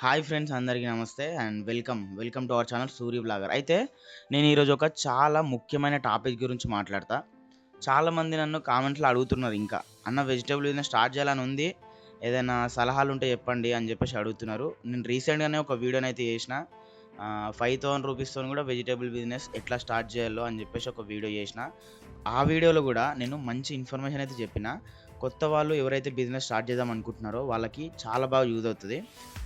Hi friends, అందరికీ నమస్తే and welcome to our channel Surya blogger. అయితే నేను ఈరోజు ఒక చాలా ముఖ్యమైన టాపిక్ గురించి మాట్లాడతా. చాలామంది నన్ను కామెంట్లో అడుగుతున్నారు, ఇంకా అన్న వెజిటేబుల్ బిజినెస్ స్టార్ట్ చేయాలని ఉంది, ఏదైనా సలహాలు ఉంటే చెప్పండి అని చెప్పేసి అడుగుతున్నారు. నేను రీసెంట్గానే ఒక వీడియోని అయితే చేసిన 5,000 రూపీస్తో కూడా వెజిటేబుల్ బిజినెస్ ఎట్లా స్టార్ట్ చేయాలో అని చెప్పేసి ఒక వీడియో చేసిన. ఆ వీడియోలో కూడా నేను మంచి ఇన్ఫర్మేషన్ అయితే చెప్పిన. కొత్త వాళ్ళు ఎవరైతే బిజినెస్ స్టార్ట్ చేద్దాం అనుకుంటున్నారో వాళ్ళకి చాలా బాగా యూజ్ అవుతుంది.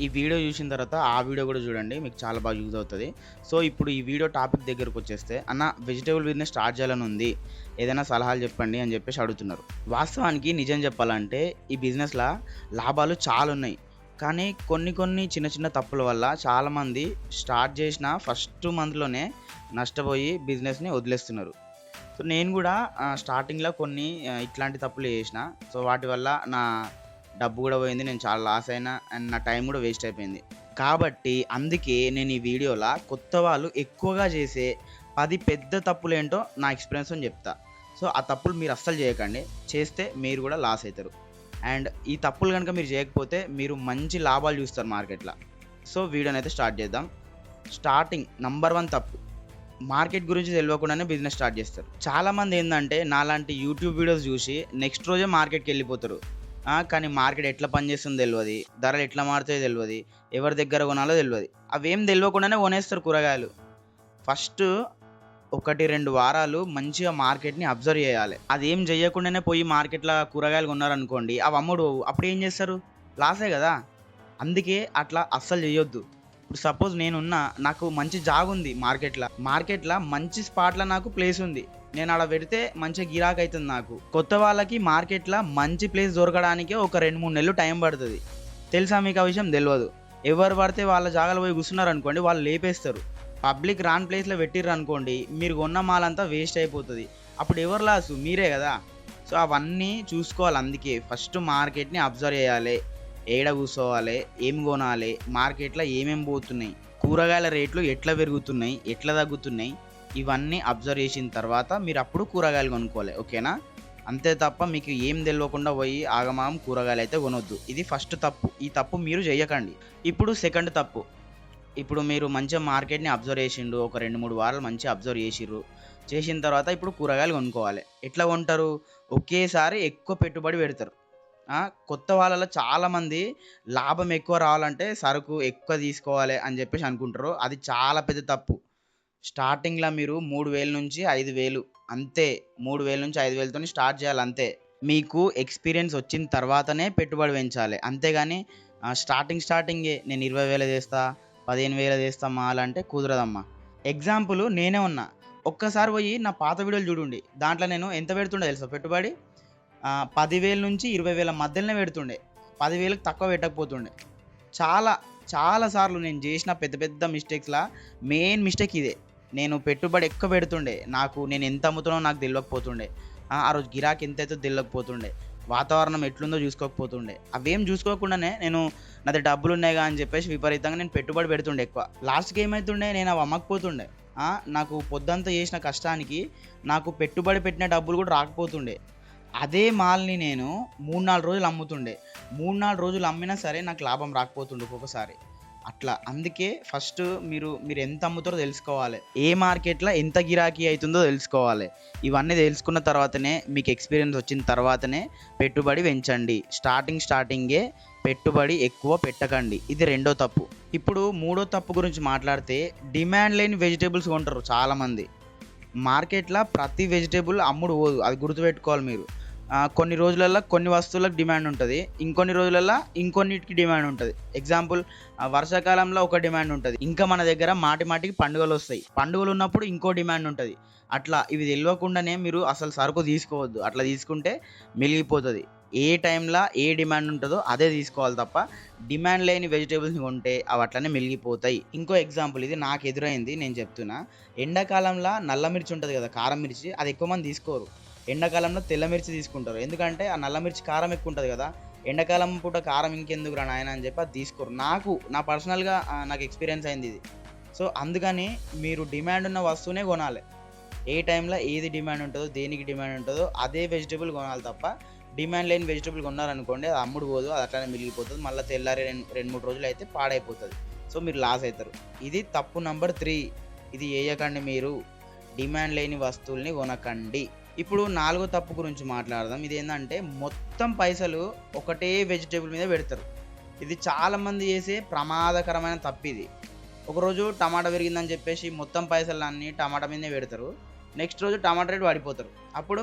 ఈ వీడియో చూసిన తర్వాత ఆ వీడియో కూడా చూడండి, మీకు చాలా బాగా యూజ్ అవుతుంది. సో ఇప్పుడు ఈ వీడియో టాపిక్ దగ్గరకు వచ్చేస్తే, అన్న వెజిటేబుల్ బిజినెస్ స్టార్ట్ చేయాలని ఉంది, ఏదైనా సలహాలు చెప్పండి అని చెప్పేసి అడుగుతున్నారు. వాస్తవానికి నిజం చెప్పాలంటే ఈ బిజినెస్లో లాభాలు చాలా ఉన్నాయి. కానీ కొన్ని చిన్న చిన్న తప్పుల వల్ల చాలామంది స్టార్ట్ చేసిన ఫస్ట్ మంత్లోనే నష్టపోయి బిజినెస్ని వదిలేస్తున్నారు. సో నేను కూడా స్టార్టింగ్లో కొన్ని ఇట్లాంటి తప్పులు చేసిన. సో వాటి వల్ల నా డబ్బు కూడా పోయింది, నేను చాలా లాస్ అయినా అండ్ నా టైం కూడా వేస్ట్ అయిపోయింది. కాబట్టి అందుకే నేను ఈ వీడియోలో కొత్త వాళ్ళు ఎక్కువగా చేసే 10 పెద్ద తప్పులు ఏంటో నా ఎక్స్పీరియన్స్తో చెప్తా. సో ఆ తప్పులు మీరు అస్సలు చేయకండి, చేస్తే మీరు కూడా లాస్ అవుతారు. అండ్ ఈ తప్పులు కనుక మీరు చేయకపోతే మీరు మంచి లాభాలు చూస్తారు మార్కెట్లో. సో వీడియోని అయితే స్టార్ట్ చేద్దాం. స్టార్టింగ్ నంబర్ 1 తప్పు, మార్కెట్ గురించి తెలియకుండానే బిజినెస్ స్టార్ట్ చేస్తారు. చాలామంది ఏంటంటే నాలాంటి యూట్యూబ్ వీడియోస్ చూసి నెక్స్ట్ రోజే మార్కెట్కి వెళ్ళిపోతారు. కానీ మార్కెట్ ఎట్లా పనిచేస్తుందో తెలియదు, ధరలు ఎట్లా మారుతాయో తెలియదు, ఎవరి దగ్గర కొనాలో తెలియదు. అవేం తెలియకుండానే కొనేస్తారు కూరగాయలు. ఫస్ట్ 1-2 వారాలు మంచిగా మార్కెట్ని అబ్జర్వ్ చేయాలి. అదేం చేయకుండానే పోయి మార్కెట్లో కూరగాయలు కొన్నారనుకోండి, అవి అమ్ముడు అప్పుడు ఏం చేస్తారు? లాసే కదా. అందుకే అట్లా అస్సలు చేయొద్దు. ఇప్పుడు సపోజ్ నాకు మంచి జాగ్ ఉంది మార్కెట్లో మంచి స్పాట్లో నాకు ప్లేస్ ఉంది, నేను అలా పెడితే మంచిగా గిరాక్ అవుతుంది. నాకు కొత్త వాళ్ళకి మార్కెట్లో మంచి ప్లేస్ దొరకడానికి ఒక 2-3 నెలలు టైం పడుతుంది. తెలుసా మీకు? ఆ విషయం తెలియదు. ఎవరు పడితే వాళ్ళ జాగాలో పోయి కూర్చున్నారు అనుకోండి, వాళ్ళు లేపేస్తారు. పబ్లిక్ రాన్ ప్లేస్లో పెట్టిర్రు అనుకోండి, మీరు కొన్న మాల్ అంతా వేస్ట్ అయిపోతుంది. అప్పుడు ఎవరు లాసు? మీరే కదా. సో అవన్నీ చూసుకోవాలి. అందుకే ఫస్ట్ మార్కెట్ని అబ్జర్వ్ చేయాలి, ఏడ కూర్చోవాలి, ఏం కొనాలి, మార్కెట్లో ఏమేమి పోతున్నాయి, కూరగాయల రేట్లు ఎట్లా పెరుగుతున్నాయి, ఎట్లా తగ్గుతున్నాయి, ఇవన్నీ అబ్జర్వ్ చేసిన తర్వాత మీరు అప్పుడు కూరగాయలు కొనుక్కోవాలి. ఓకేనా? అంతే తప్ప మీకు ఏం తెలియకుండా పోయి ఆగమాగం కూరగాయలు అయితే కొనొద్దు. ఇది ఫస్ట్ తప్పు. ఈ తప్పు మీరు చేయకండి. ఇప్పుడు సెకండ్ తప్పు. ఇప్పుడు మీరు మంచిగా మార్కెట్ని అబ్జర్వ్ చేసిండు, ఒక 2-3 వారాలు మంచిగా అబ్జర్వ్ చేసిర్రు. చేసిన తర్వాత ఇప్పుడు కూరగాయలు కొనుక్కోవాలి. ఎట్లా కొంటారు? ఒకేసారి ఎక్కువ పెట్టుబడి పెడతారు. కొత్త వాళ్ళలో చాలామంది లాభం ఎక్కువ రావాలంటే సరుకు ఎక్కువ తీసుకోవాలి అని చెప్పేసి అనుకుంటారు. అది చాలా పెద్ద తప్పు. స్టార్టింగ్లో మీరు 3,000 నుంచి 5,000 అంతే, 3,000 నుంచి 5,000తోని స్టార్ట్ చేయాలి అంతే. మీకు ఎక్స్పీరియన్స్ వచ్చిన తర్వాతనే పెట్టుబడి పెంచాలి. అంతేగాని స్టార్టింగే నేను 20,000 చేస్తా, 15,000 చేస్తా మాల్ అంటే కుదరదమ్మా. ఎగ్జాంపుల్ నేనే ఉన్నా. ఒక్కసారి పోయి నా పాత వీడియోలు చూడండి, దాంట్లో నేను ఎంత పెడుతుండే తెలుసా పెట్టుబడి? 10,000 నుంచి 20,000 మధ్యలోనే పెడుతుండే, 10,000కి తక్కువ పెట్టకపోతుండే. చాలా చాలా సార్లు నేను చేసిన పెద్ద పెద్ద మిస్టేక్స్లా మెయిన్ మిస్టేక్ ఇదే. నేను పెట్టుబడి ఎక్కువ పెడుతుండే, నేను ఎంత అమ్ముతున్నానో నాకు తెలియకపోతుండే, ఆ రోజు గిరాకీ ఎంత అవుతుందో తెలియకపోతుండే, వాతావరణం ఎట్లుందో చూసుకోకపోతుండే. అవేం చూసుకోకుండానే నాది డబ్బులు ఉన్నాయిగా అని చెప్పేసి విపరీతంగా నేను పెట్టుబడి పెడుతుండే ఎక్కువ. లాస్ట్కి ఏమవుతుండే, నేను అవి అమ్మకపోతుండే. నాకు పొద్దంతా చేసిన కష్టానికి నాకు పెట్టుబడి పెట్టిన డబ్బులు కూడా రాకపోతుండే. అదే మాల్ని నేను 3-4 రోజులు అమ్ముతుండే. 3-4 రోజులు అమ్మినా సరే నాకు లాభం రాకపోతుండే ఒక్కొక్కసారి. అట్లా. అందుకే ఫస్ట్ మీరు ఎంత అమ్ముతారో తెలుసుకోవాలి, ఏ మార్కెట్లో ఎంత గిరాకీ అవుతుందో తెలుసుకోవాలి. ఇవన్నీ తెలుసుకున్న తర్వాతనే, మీకు ఎక్స్పీరియన్స్ వచ్చిన తర్వాతనే పెట్టుబడి పెంచండి. స్టార్టింగే పెట్టుబడి ఎక్కువ పెట్టకండి. ఇది రెండో తప్పు. ఇప్పుడు మూడో తప్పు గురించి మాట్లాడితే, డిమాండ్ లేని వెజిటేబుల్స్ కొంటారు చాలామంది. మార్కెట్లో ప్రతి వెజిటేబుల్ అమ్ముడు పోదు, అది గుర్తుపెట్టుకోవాలి మీరు. కొన్ని రోజులల్లో కొన్ని వస్తువులకు డిమాండ్ ఉంటుంది, ఇంకొన్ని రోజులల్లో ఇంకొన్నిటికి డిమాండ్ ఉంటుంది. ఎగ్జాంపుల్, వర్షాకాలంలో ఒక డిమాండ్ ఉంటుంది, ఇంకా మన దగ్గర మాటికి పండుగలు వస్తాయి, పండుగలు ఉన్నప్పుడు ఇంకో డిమాండ్ ఉంటుంది. అట్లా ఇవి తెలియకుండానే మీరు అసలు సరుకు తీసుకోవద్దు. అట్లా తీసుకుంటే మిగిలిపోతుంది. ఏ టైంలో ఏ డిమాండ్ ఉంటుందో అదే తీసుకోవాలి తప్ప డిమాండ్ లేని వెజిటేబుల్స్ని కొంటే అవి అట్లనే మిగిలిపోతాయి. ఇంకో ఎగ్జాంపుల్, ఇది నాకు ఎదురైంది, నేను చెప్తున్నా. ఎండాకాలంలో నల్ల మిర్చి ఉంటుంది కదా, కారం మిర్చి, అది ఎక్కువ మంది తీసుకోరు. ఎండాకాలంలో తెల్ల మిర్చి తీసుకుంటారు, ఎందుకంటే ఆ నల్ల మిర్చి కారం ఎక్కువ ఉంటుంది కదా. ఎండాకాలం పూట కారం ఇంకెందుకు రా నాయన అని చెప్పి అది తీసుకోరు. నా పర్సనల్గా నాకు ఎక్స్పీరియన్స్ అయింది ఇది. సో అందుకని మీరు డిమాండ్ ఉన్న వస్తువునే కొనాలి. ఏ టైంలో ఏది డిమాండ్ ఉంటుందో, దేనికి డిమాండ్ ఉంటుందో అదే వెజిటేబుల్ కొనాలి తప్ప డిమాండ్ లేని వెజిటబుల్ కొన్నారనుకోండి, అది అమ్ముడు పోదు, అది అట్లానే మిగిలిపోతుంది. మళ్ళీ తెల్లారి 2-3 రోజులు అయితే పాడైపోతుంది. సో మీరు లాస్ అవుతారు. ఇది తప్పు నంబర్ 3. ఇది చేయకండి మీరు. డిమాండ్ లేని వస్తువుల్ని కొనకండి. ఇప్పుడు 4వ తప్పు గురించి మాట్లాడదాం. ఇది ఏంటంటే మొత్తం పైసలు ఒకటే వెజిటేబుల్ మీద పెడతారు. ఇది చాలామంది చేసే ప్రమాదకరమైన తప్పు ఇది. ఒకరోజు టమాటా పెరిగిందని చెప్పేసి మొత్తం పైసలు అన్నీ టమాటా మీదనే పెడతారు. నెక్స్ట్ రోజు టమాటా రేటు పడిపోతారు. అప్పుడు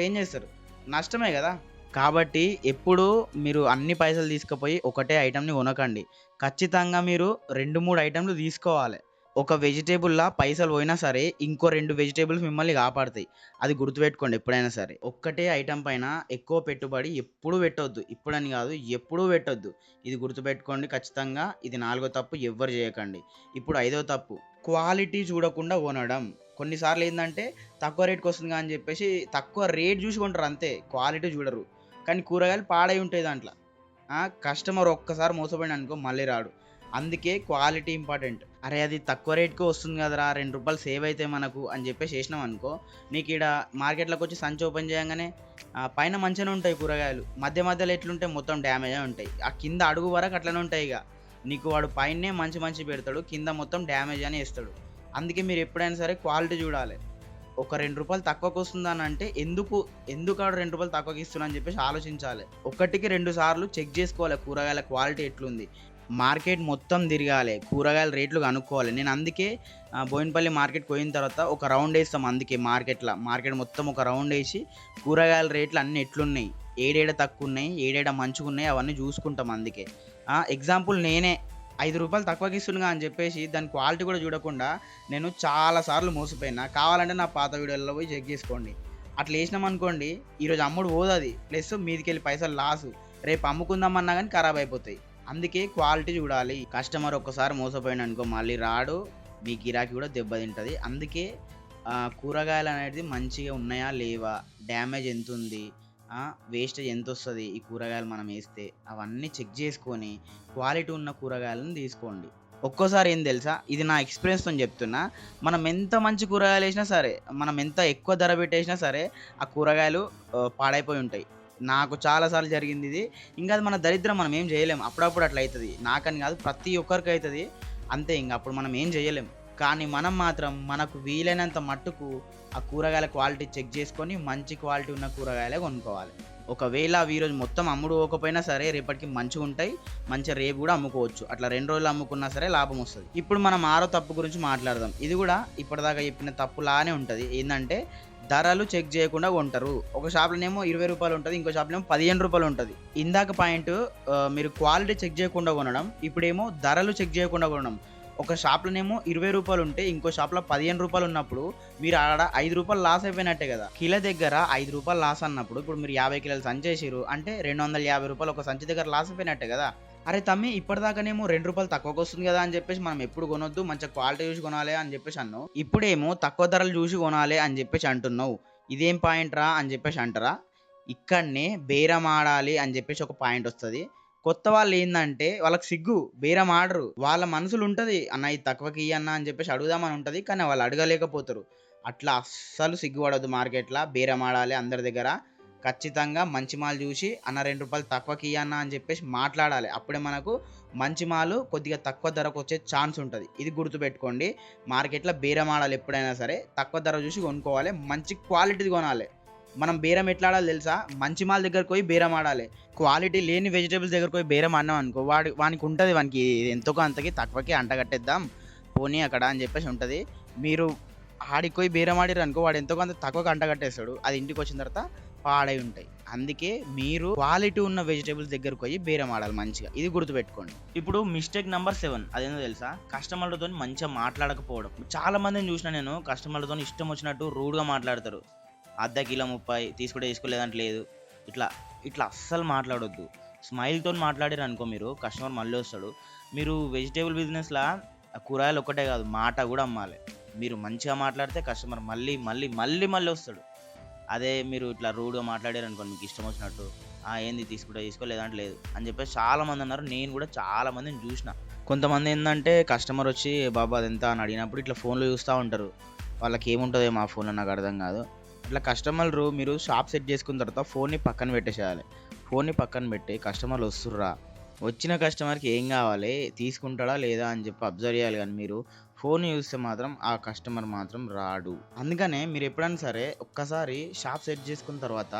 ఏం చేస్తారు? నష్టమే కదా. కాబట్టి ఎప్పుడు మీరు అన్ని పైసలు తీసుకుపోయి ఒకటే ఐటెంని కొనకండి. ఖచ్చితంగా మీరు 2-3 ఐటెంలు తీసుకోవాలి. ఒక వెజిటేబుల్లా పైసలు పోయినా సరే ఇంకో 2 వెజిటేబుల్స్ మిమ్మల్ని కాపాడుతాయి. అది గుర్తుపెట్టుకోండి ఎప్పుడైనా సరే. ఒక్కటే ఐటెం పైన ఎక్కువ పెట్టుబడి ఎప్పుడూ పెట్టొద్దు. ఇప్పుడని కాదు, ఎప్పుడూ పెట్టొద్దు. ఇది గుర్తుపెట్టుకోండి ఖచ్చితంగా. ఇది 4వ తప్పు, ఎవ్వరు చేయకండి. ఇప్పుడు 5వ తప్పు, క్వాలిటీ చూడకుండా కొనడం. కొన్నిసార్లు ఏంటంటే తక్కువ రేట్కి వస్తుంది అని చెప్పేసి తక్కువ రేట్ చూసి కొంటారు అంతే, క్వాలిటీ చూడరు. కానీ కూరగాయలు పాడై ఉంటాయి దాంట్లో. కస్టమర్ ఒక్కసారి మోసపోయిన అనుకో మళ్ళీ రాడు. అందుకే క్వాలిటీ ఇంపార్టెంట్. అరే అది తక్కువ రేట్కి వస్తుంది కదరా, ₹2 సేవ్ అయితే మనకు అని చెప్పేసి చేసినాం అనుకో, నీకు ఇక్కడ మార్కెట్లోకి వచ్చి సంచి ఓపెన్ చేయగానే పైన మంచిగానే ఉంటాయి కూరగాయలు, మధ్యలో ఎట్లుంటాయి మొత్తం డ్యామేజ్ ఉంటాయి. ఆ కింద అడుగు వరకు అట్లనే ఉంటాయి. ఇక నీకు వాడు పైనే మంచి పెడతాడు, కింద మొత్తం డ్యామేజ్ అని వేస్తాడు. అందుకే మీరు ఎప్పుడైనా సరే క్వాలిటీ చూడాలి. ఒక ₹2 తక్కువకి వస్తుందని అంటే ఎందుకు ఆడు ₹2 తక్కువకి ఇస్తున్నా అని చెప్పేసి ఆలోచించాలి. 1-2 సార్లు చెక్ చేసుకోవాలి కూరగాయల క్వాలిటీ ఎట్లుంది. మార్కెట్ మొత్తం తిరగాలి, కూరగాయల రేట్లు కనుక్కోవాలి. నేను అందుకే బోయినపల్లి మార్కెట్కి పోయిన తర్వాత ఒక రౌండ్ వేస్తాం. అందుకే మార్కెట్ మొత్తం ఒక రౌండ్ వేసి కూరగాయల రేట్లు అన్నీ ఎట్లున్నాయి, ఏడేడ తక్కువ ఉన్నాయి, ఏడేడ మంచిగా ఉన్నాయి, అవన్నీ చూసుకుంటాం. అందుకే ఎగ్జాంపుల్ నేనే ₹5 తక్కువకి ఇస్తున్నా అని చెప్పేసి దాని క్వాలిటీ కూడా చూడకుండా నేను చాలాసార్లు మోసపోయినా. కావాలంటే నా పాత వీడియోలలో పోయి చెక్ చేసుకోండి. అట్లా వేసినాం అనుకోండి, ఈరోజు అమ్ముడు పోదు, అది ప్లస్ మీదికి వెళ్ళి పైసలు లాసు, రేపు అమ్ముకుందామన్నా కానీ ఖరాబ్ అయిపోతాయి. అందుకే క్వాలిటీ చూడాలి. కస్టమర్ ఒక్కసారి మోసపోయిన అనుకో మళ్ళీ రాడు, మీ గిరాకీ కూడా దెబ్బతింటుంది. అందుకే కూరగాయలు అనేది మంచిగా ఉన్నాయా లేవా, డ్యామేజ్ ఎంత ఉంది, వేస్టేజ్ ఎంత వస్తుంది ఈ కూరగాయలు మనం వేస్తే, అవన్నీ చెక్ చేసుకొని క్వాలిటీ ఉన్న కూరగాయలను తీసుకోండి. ఒక్కోసారి ఏం తెలుసా, ఇది నా ఎక్స్పీరియన్స్తో చెప్తున్నా, మనం ఎంత మంచి కూరగాయలు వేసినా సరే, మనం ఎంత ఎక్కువ ధర పెట్టేసినా సరే ఆ కూరగాయలు పాడైపోయి ఉంటాయి. నాకు చాలాసార్లు జరిగింది ఇది. ఇంకా అది మన దరిద్రం, మనం ఏం చేయలేం. అప్పుడప్పుడు అట్లా అవుతుంది, నాకని కాదు ప్రతి ఒక్కరికి అవుతుంది. అంతే, ఇంకా అప్పుడు మనం ఏం చేయలేం. కానీ మనం మాత్రం మనకు వీలైనంత మట్టుకు ఆ కూరగాయల క్వాలిటీ చెక్ చేసుకొని మంచి క్వాలిటీ ఉన్న కూరగాయలే కొనుక్కోవాలి. ఒకవేళ అవి ఈరోజు మొత్తం అమ్ముడు పోకపోయినా సరే రేపటికి మంచిగా ఉంటాయి, మంచిగా రేపు కూడా అమ్ముకోవచ్చు. అట్లా 2 రోజులు అమ్ముకున్నా సరే లాభం వస్తుంది. ఇప్పుడు మనం 6వ తప్పు గురించి మాట్లాడదాం. ఇది కూడా ఇప్పటిదాకా చెప్పిన తప్పులానే ఉంటుంది. ఏంటంటే ధరలు చెక్ చేయకుండా కొంటారు. ఒక షాప్లోనేమో ₹20 ఉంటుంది, ఇంకో షాప్లోనేమో ₹15 ఉంటుంది. ఇందాక పాయింట్ మీరు క్వాలిటీ చెక్ చేయకుండా కొనడం, ఇప్పుడేమో ధరలు చెక్ చేయకుండా కొనడం. ఒక షాప్లోనేమో ₹20 ఉంటే ఇంకో షాప్లో ₹15 ఉన్నప్పుడు మీరు ఆడ ₹5 లాస్ అయిపోయినట్టే కదా. కిలో దగ్గర ₹5 లాస్ అన్నప్పుడు ఇప్పుడు మీరు 50 కిలోలు సంచి వేసిరు అంటే ₹250 ఒక సంచి దగ్గర లాస్ అయిపోయినట్టే కదా. అరే తమ్మి, ఇప్పటిదాకానేమో ₹2 తక్కువకి వస్తుంది కదా అని చెప్పేసి మనం ఎప్పుడు కొనొద్దు, మంచిగా క్వాలిటీ చూసి కొనాలి అని చెప్పేసి అన్నావు. ఇప్పుడేమో తక్కువ ధరలు చూసి కొనాలి అని చెప్పేసి అంటున్నావు. ఇదేం పాయింట్ రా అని చెప్పేసి అంటారా? ఇక్కడనే బేరం ఆడాలి అని చెప్పేసి ఒక పాయింట్ వస్తుంది. కొత్త వాళ్ళు ఏంటంటే వాళ్ళకి సిగ్గు, బేరం ఆడరు. వాళ్ళ మనసులు ఉంటుంది, అన్న ఇది తక్కువకి ఇయ్యన్నా అని చెప్పేసి అడుగుదామని ఉంటుంది, కానీ వాళ్ళు అడగలేకపోతారు. అట్లా అస్సలు సిగ్గుపడద్దు. మార్కెట్లో బేరం ఆడాలి అందరి దగ్గర. ఖచ్చితంగా మంచి మాల్ చూసి అన్న ₹2 తక్కువకి ఇయ్యన్నా అని చెప్పేసి మాట్లాడాలి. అప్పుడే మనకు మంచి మాలు కొద్దిగా తక్కువ ధరకు వచ్చే ఛాన్స్ ఉంటుంది. ఇది గుర్తుపెట్టుకోండి. మార్కెట్లో బేరం ఆడాలి ఎప్పుడైనా సరే. తక్కువ ధర చూసి కొనుక్కోవాలి, మంచి క్వాలిటీది కొనాలి. మనం బేరం ఎట్లా ఆడాలి తెలుసా? మంచి మాల్ దగ్గరకు పోయి బేరం ఆడాలి. క్వాలిటీ లేని వెజిటేబుల్స్ దగ్గరకు పోయి బేరం ఆడినాం అనుకో, వానికి ఉంటుంది, వానికి ఎంతకో అంతకి తక్కువకి అంటగట్టేద్దాం పోనీ అక్కడ అని చెప్పేసి ఉంటుంది. మీరు ఆడికి పోయి బేరం ఆడిరు అనుకో, వాడు ఎంతకో అంత తక్కువకి అంటగట్టేస్తాడు. అది ఇంటికి వచ్చిన తర్వాత పాడై ఉంటాయి. అందుకే మీరు క్వాలిటీ ఉన్న వెజిటేబుల్స్ దగ్గరకు పోయి బేరం ఆడాలి మంచిగా. ఇది గుర్తుపెట్టుకోండి. ఇప్పుడు మిస్టేక్ నెంబర్ 7 అదేందో తెలుసా? కస్టమర్లతో మంచిగా మాట్లాడకపోవడం. చాలా మందిని చూసిన నేను, కస్టమర్లతో ఇష్టం వచ్చినట్టు రూడ్గా మాట్లాడతారు. అర్ధ కిలో 30 తీసుకోలేదంటే లేదు, ఇట్లా అస్సలు మాట్లాడొద్దు. స్మైల్తో మాట్లాడారు అనుకో మీరు, కస్టమర్ మళ్ళీ వస్తాడు. మీరు వెజిటేబుల్ బిజినెస్లో కూరగాయలు ఒక్కటే కాదు, మాట కూడా అమ్మాలి. మీరు మంచిగా మాట్లాడితే కస్టమర్ మళ్ళీ మళ్ళీ మళ్ళీ మళ్ళీ వస్తాడు. అదే మీరు ఇట్లా రూడ్గా మాట్లాడారు అనుకోండి, మీకు ఇష్టం వచ్చినట్టు ఏంది తీసుకోలేదంటే లేదు అని చెప్పేసి చాలామంది అన్నారు. నేను కూడా చాలామందిని చూసిన. కొంతమంది ఏంటంటే కస్టమర్ వచ్చి బాబా అదెంత అని అడిగినప్పుడు ఇట్లా ఫోన్లో చూస్తూ ఉంటారు. వాళ్ళకి ఏముంటుందో మా ఫోన్లో నాకు అర్థం కాదు. ఇట్లా కస్టమర్లు మీరు షాప్ సెట్ చేసుకున్న తర్వాత ఫోన్ని పక్కన పెట్టేసేయాలి. ఫోన్ని పక్కన పెట్టి కస్టమర్లు వస్తుర్రా, వచ్చిన కస్టమర్‌కి ఏం కావాలి, తీసుకుంటాడా లేదా అని చెప్పి అబ్జర్వ్ చేయాలి గానీ మీరు ఫోన్ చూస్తే మాత్రం ఆ కస్టమర్ మాత్రం రాడు. అందుకనే మీరు ఎప్పుడైనా సరే ఒక్కసారి షాప్ సెట్ చేసుకున్న తర్వాత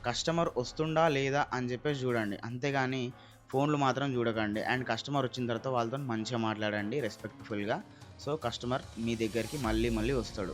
కస్టమర్ వస్తుండా లేదా అని చెప్పేసి చూడండి. అంతేగాని ఫోన్‌లు మాత్రం చూడకండి. అండ్ కస్టమర్ వచ్చిన తర్వాత వాళ్ళతోని మంచిగా మాట్లాడండి రెస్పెక్ట్‌ఫుల్‌గా. సో, కస్టమర్ మీ దగ్గరికి మళ్ళీ మళ్ళీ వస్తాడు.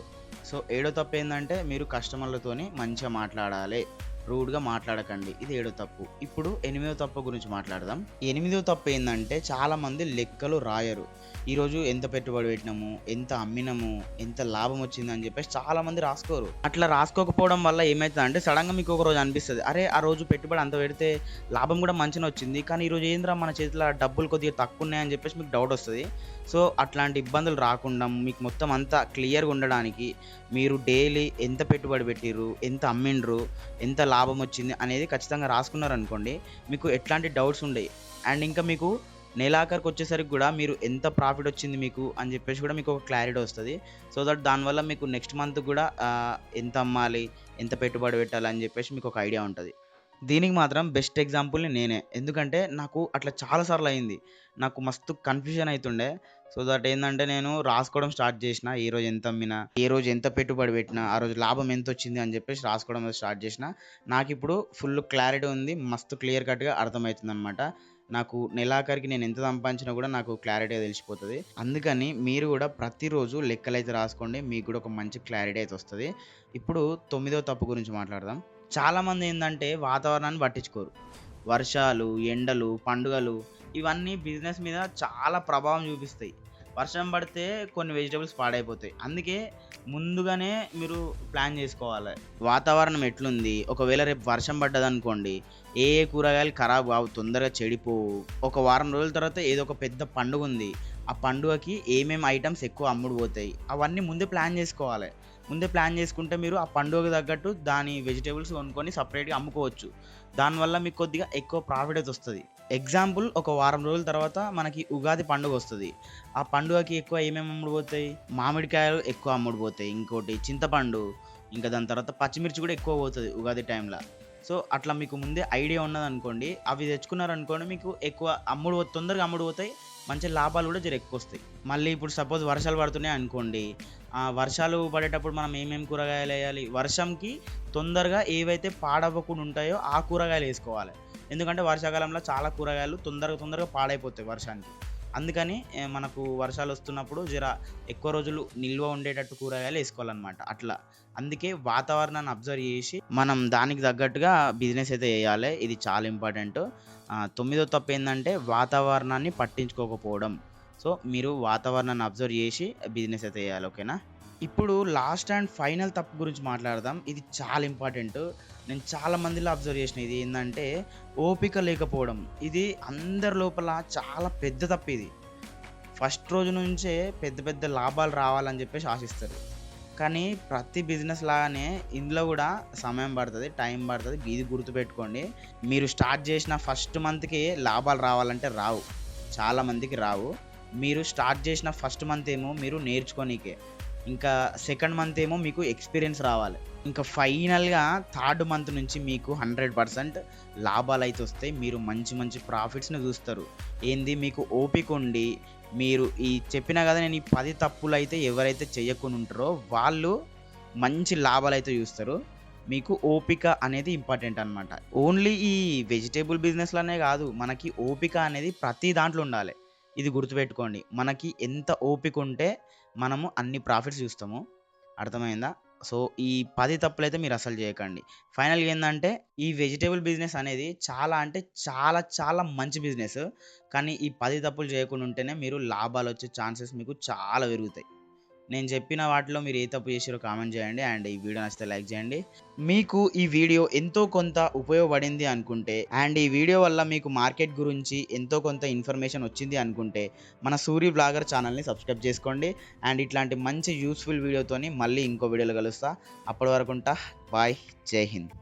సో, ఏడో తప్పేందంటే మీరు కస్టమర్‌లతోని మంచిగా మాట్లాడాలి. రూడ్‌గా మాట్లాడకండి. ఇది ఏడో తప్పు. ఇప్పుడు ఎనిమిదో తప్పు గురించి మాట్లాడదాం. ఎనిమిదో తప్పు ఏందంటే చాలామంది లెక్కలు రాయరు. ఈరోజు ఎంత పెట్టుబడి పెట్టినాము, ఎంత అమ్మినాము, ఎంత లాభం వచ్చిందని చెప్పేసి చాలామంది రాసుకోరు. అట్లా రాసుకోకపోవడం వల్ల ఏమైతదంటే సడన్‌గా మీకు ఒక రోజు అనిపిస్తది. అరే! ఆ రోజు పెట్టుబడి అంత పెడితే లాభం కూడా మంచిగనే వచ్చింది. కానీ ఈరోజు ఏందిరా మన చేతిలో డబ్బులు కొద్దిగా తక్కువున్నాయని చెప్పేసి మీకు డౌట్ వస్తది. సో, అట్లాంటి ఇబ్బందులు రాకుండా మీకు మొత్తం అంతా క్లియర్‌గా ఉండడానికి మీరు డైలీ ఎంత పెట్టుబడి పెట్టిర్రు, ఎంత అమ్మిండ్రు, ఎంత లాభం వచ్చింది అనేది ఖచ్చితంగా రాసుకున్నారనుకోండి, మీకు ఎట్లాంటి డౌట్స్ ఉండయి. అండ్ ఇంకా మీకు నెలాఖరుకి వచ్చేసరికి కూడా మీరు ఎంత ప్రాఫిట్ వచ్చింది మీకు అని చెప్పేసి కూడా మీకు ఒక క్లారిటీ వస్తది. సో దట్ దానివల్ల మీకు నెక్స్ట్ మంత్ కూడా ఎంత అమ్మాలి, ఎంత పెట్టుబడి పెట్టాలి అని చెప్పేసి మీకు ఒక ఐడియా ఉంటది. దీనికి మాత్రం బెస్ట్ ఎగ్జాంపుల్‌ని నేనే. ఎందుకంటే నాకు అట్లా చాలా సార్లు అయింది. నాకు మస్తు కన్‌ఫ్యూజన్ అయితుండే. సో దట్ ఏందంటే నేను రాసుకోవడం స్టార్ట్ చేసిన. ఈరోజు ఎంత అమ్మినా, ఏ రోజు ఎంత పెట్టుబడి పెట్టినా, ఆ రోజు లాభం ఎంతొచ్చింది అని చెప్పేసి రాసుకోవడం స్టార్ట్ చేసిన. నాకిప్పుడు ఫుల్ క్లారిటీ ఉంది. మస్తు క్లియర్ కట్‌గా అర్థమైతుందనమాట. నాకు నెలాఖరికి నేను ఎంత సంపాదించినా కూడా నాకు క్లారిటీగా తెలిసిపోతది. అందుకని మీరు కూడా ప్రతిరోజు లెక్కలైతే రాసుకోండి. మీకు కూడా ఒక మంచి క్లారిటీ అయితే వస్తది. ఇప్పుడు తొమ్మిదో తప్పు గురించి మాట్లాడదాం. చాలామంది ఏందంటే వాతావరణాన్ని పట్టించుకోరు. వర్షాలు, ఎండలు, పండుగలు ఇవన్నీ బిజినెస్ మీద చాలా ప్రభావం చూపిస్తాయి. వర్షం పడితే కొన్ని వెజిటబుల్స్ పాడైపోతాయి. అందుకే ముందుగానే మీరు ప్లాన్ చేసుకోవాలి. వాతావరణం ఎట్లుంది? ఒకవేళ రేపు వర్షం పడ్డదనుకోండి, ఏ ఏ కూరగాయలు ఖరాబ్ కావు, తొందరగా చెడిపోవు. ఒక వారం రోజుల తర్వాత ఏదో ఒక పెద్ద పండుగుంది. ఆ పండుగకి ఏమేమి ఐటెమ్స్ ఎక్కువ అమ్ముడు పోతాయి. అవన్నీ ముందే ప్లాన్ చేసుకోవాలి. ముందే ప్లాన్ చేసుకుంటే మీరు ఆ పండుగకి తగ్గట్టు దాని వెజిటబుల్స్ కొనుక్కొని సెపరేట్‌గా అమ్ముకోవచ్చు. దానివల్ల మీకు కొద్దిగా ఎక్కువ ప్రాఫిట్ అయితే వస్తది. ఎగ్జాంపుల్ ఒక వారం రోజుల తర్వాత మనకి ఉగాది పండుగ వస్తది. ఆ పండుగకి ఎక్కువ ఏమేమి అమ్ముడుపోతాయి? మామిడికాయలు ఎక్కువ అమ్ముడుపోతాయి. ఇంకోటి చింతపండు, ఇంకా దాని తర్వాత పచ్చిమిర్చి కూడా ఎక్కువ పోతది ఉగాది టైంల. సో, అట్లా మీకు ముందే ఐడియా ఉన్నదనుకోండి, అవి తెచ్చుకున్నారనుకోండి మీకు ఎక్కువ తొందరగా అమ్ముడుపోతాయి. మంచి లాభాలు కూడా జర ఎక్కువొస్తాయి. మళ్ళీ ఇప్పుడు సపోజ్ వర్షాలు పడుతున్నాయి అనుకోండి, వర్షాలు పడేటప్పుడు మనం ఏమేమి కూరగాయలేయాలి? వర్షంకి తొందరగా ఏవైతే పాడవ్వకుండా ఉంటాయో ఆ కూరగాయలు ఏసుకోవాలి. ఎందుకంటే వర్షాకాలంలో చాలా కూరగాయలు తొందరగా పాడైపోతాయి వర్షానికి. అందుకని మనకు వర్షాలొస్తున్నప్పుడు జర ఎక్కువ రోజులు నిల్వ ఉండేటట్టు కూరగాయలు ఏసుకోవాలనమాట అట్లా. అందుకే వాతావరణాన్ని అబ్జర్వ్ చేసి మనం దానికి తగ్గట్టుగా బిజినెస్ అయితే చేయాలి. ఇది చాలా ఇంపార్టెంట్. తొమ్మిదో తప్పేందంటే వాతావరణాన్ని పట్టించుకోకపోవడం. సో, మీరు వాతావరణాన్ని అబ్జర్వ్ చేసి బిజినెస్ అయితే చేయాలి. ఓకేనా? ఇప్పుడు లాస్ట్ అండ్ ఫైనల్ తప్పు గురించి మాట్లాడదాం. ఇది చాలా ఇంపార్టెంట్. నేను చాలా మందిలో అబ్జర్వ్ చేసిన ఇది ఏందంటే ఓపిక లేకపోవడం. ఇది అందరి లోపల చాలా పెద్ద తప్పిది. ఫస్ట్ రోజు నుంచే పెద్ద పెద్ద లాభాలు రావాలని చెప్పేసి ఆశిస్తారు. కానీ ప్రతి బిజినెస్ లాగానే ఇందులో కూడా సమయం పడుతది, టైం పడుతది. ఇది గుర్తుపెట్టుకోండి. మీరు స్టార్ట్ చేసిన ఫస్ట్ మంత్‌కి లాభాలు రావాలంటే రావు. చాలా మందికి రావు. మీరు స్టార్ట్ చేసిన ఫస్ట్ మంత్ ఏమో మీరు నేర్చుకోనీకే. ఇంకా సెకండ్ మంత్ ఏమో మీకు ఎక్స్‌పీరియన్స్ రావాలి. ఇంకా ఫైనల్‌గా థర్డ్ మంత్ నుంచి మీకు 100% లాభాలైతే వస్తాయి. మీరు మంచి మంచి ప్రాఫిట్స్‌ని చూస్తారు. ఏంది మీకు ఓపిక ఉండి మీరు ఈ చెప్పినా కదా నేను ఈ 10 తప్పులైతే ఎవరైతే చెయ్యకుండా ఉంటారో వాళ్ళు మంచి లాభాలైతే చూస్తారు. మీకు ఓపిక అనేది ఇంపార్టెంట్ అనమాట. ఓన్లీ ఈ వెజిటబుల్ బిజినెస్‌లోనే కాదు, మనకి ఓపిక అనేది ప్రతి దాంట్లో ఉండాలి. ఇది గుర్తుపెట్టుకోండి. మనకి ఎంత ఓపిక ఉంటే మనము అన్ని ప్రాఫిట్స్ చూస్తాము. అర్థమైందా? సో, ఈ 10 తప్పులైతే మీరు అస్సలు చేయకండి. ఫైనల్‌గా ఏందంటే ఈ వెజిటబుల్ బిజినెస్ అనేది చాలా అంటే చాలా చాలా మంచి బిజినెస్. కానీ ఈ 10 తప్పులు చేయకుండా ఉంటేనే మీరు లాభాలొచ్చే ఛాన్సెస్ మీకు చాలా పెరుగుతాయి. నేను చెప్పిన వాటిలో మీరు ఏ తప్పు చేసిర్రో కామెంట్ చేయండి. అండ్ ఈ వీడియో నచ్చితే లైక్ చేయండి. మీకు ఈ వీడియో ఎంతో కొంత ఉపయోగపడింది అనుకుంటే అండ్ ఈ వీడియో వల్ల మీకు మార్కెట్ గురించి ఎంతో కొంత ఇన్ఫర్మేషన్ వచ్చింది అనుకుంటే మన సూరి వ్లాగర్ ఛానల్‌ని సబ్స్క్రైబ్ చేసుకోండి. అండ్ ఇట్లాంటి మంచి యూస్‌ఫుల్ వీడియోతోని మళ్ళీ ఇంకో వీడియోలో కలుస్తా. అప్పటి వరకు ఉంటా. బాయ్. జై హింద్.